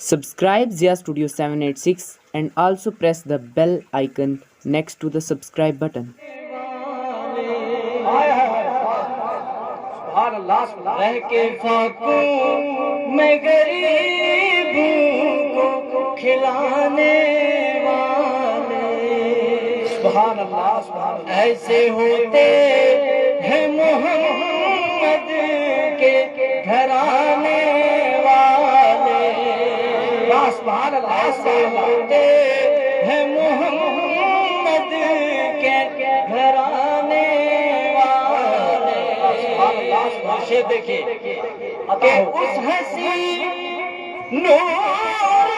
Subscribe Zia Studio 786 and also press the bell icon next to the subscribe button. रह के फाकू मैं गरीबों को खिलाने वाले सुभान अल्लाह ऐसे होते हैं मोहम्मद के घराने वाले सुभान अल्लाह ऐसे होते हैं मोहम्मद के घराने वाले देखिए कि उस हंसी नूर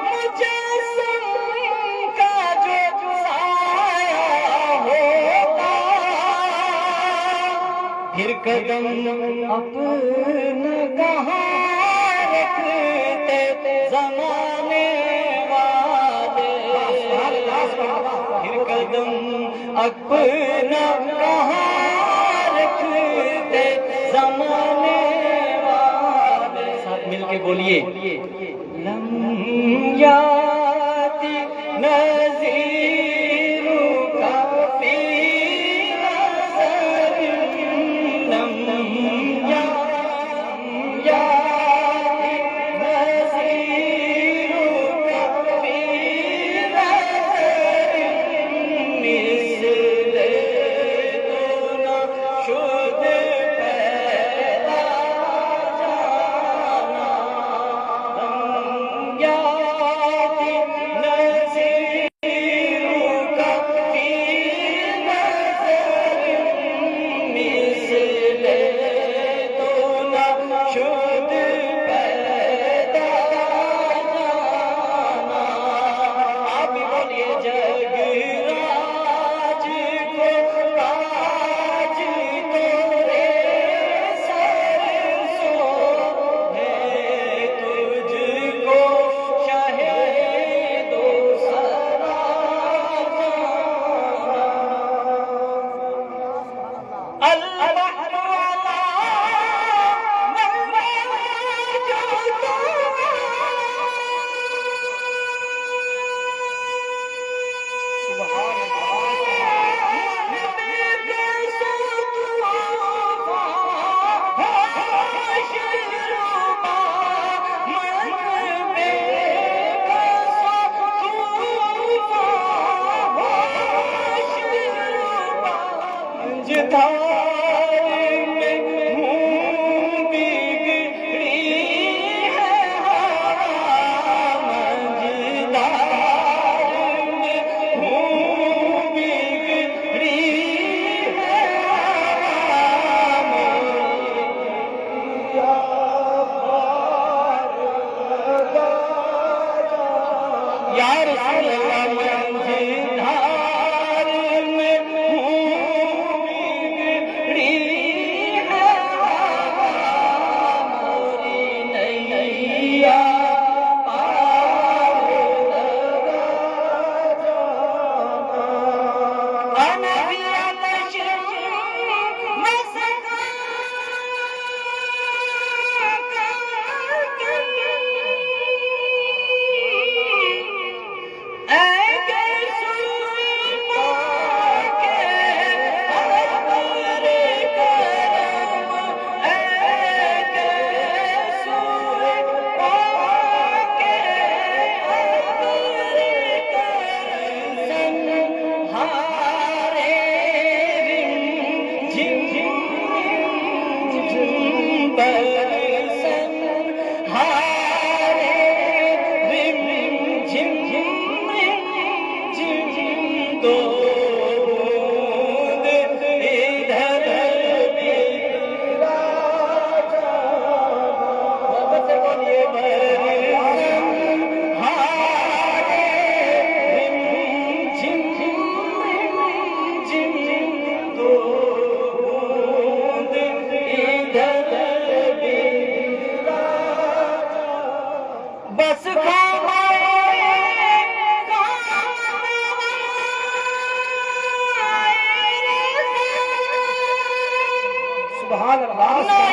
मुजस्सम का जो साया होता फिर कदम अपना कहाँ रखते ज़माने वाले फिर कदम अपना कहाँ रखते ज़माने वाले साथ मिलके बोलिए लम याति नज़ीरु का फी नज़र लम याति नज़ीरु का फी नज़र मिसले दुना शुद पैदा जाना याति नज़ीरु का फी नज़र मिसले दुना शुद पैदा जाना आप भी बोलिए जगराज को ताज तोरे सर सो है तुझको शाहे दो सरा अल्लाह यार मंझधार में बिगड़ी है मोरी नैया पार लगा जाना अनबिया नशर में सका बस सुभान अल्लाह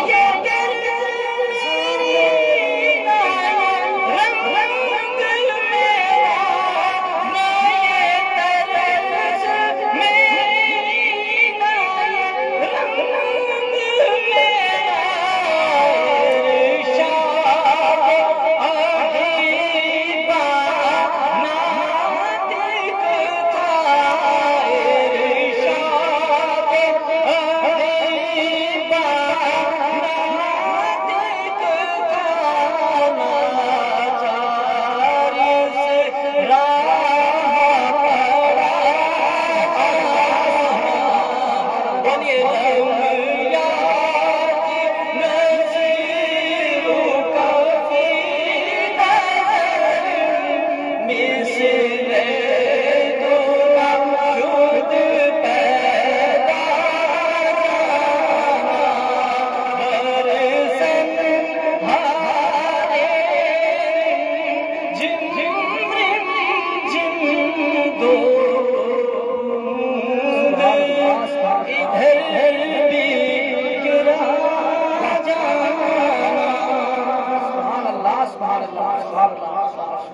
सुभान अल्लाह, सुभान अल्लाह,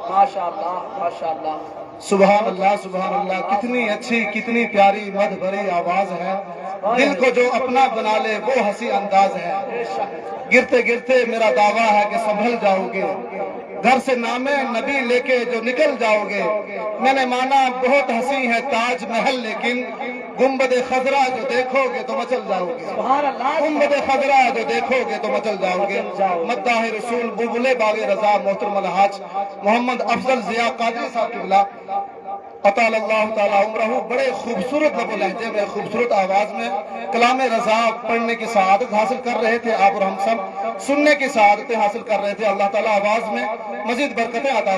माशाअल्लाह, माशाअल्लाह। सुभान अल्लाह, कितनी अच्छी कितनी प्यारी मध भरी आवाज है। दिल को जो अपना बना ले वो हंसी अंदाज है। गिरते गिरते मेरा दावा है कि संभल जाओगे, घर से नामे नबी लेके जो निकल जाओगे। मैंने माना बहुत हंसी है ताज महल, लेकिन गुम्बद खजरा जो देखोगे तो मचल जाओगे। सुभान अल्लाह, गुम्बद खजरा जो देखोगे तो मचल जाओगे। मद्दाह रसूल बुलबुले बागे रजा मोहतरम अलहाज मोहम्मद अफजल जिया कादरी साहब किबला अतालल्लाहु ताला उम्रहू बड़े खूबसूरत लबो लहजे में, खूबसूरत आवाज में कलाम रजा पढ़ने की सआदत हासिल कर रहे थे आप, और हम सब सुनने की सआदतें हासिल कर रहे थे। अल्लाह ताला आवाज में मजीद बरकतें अता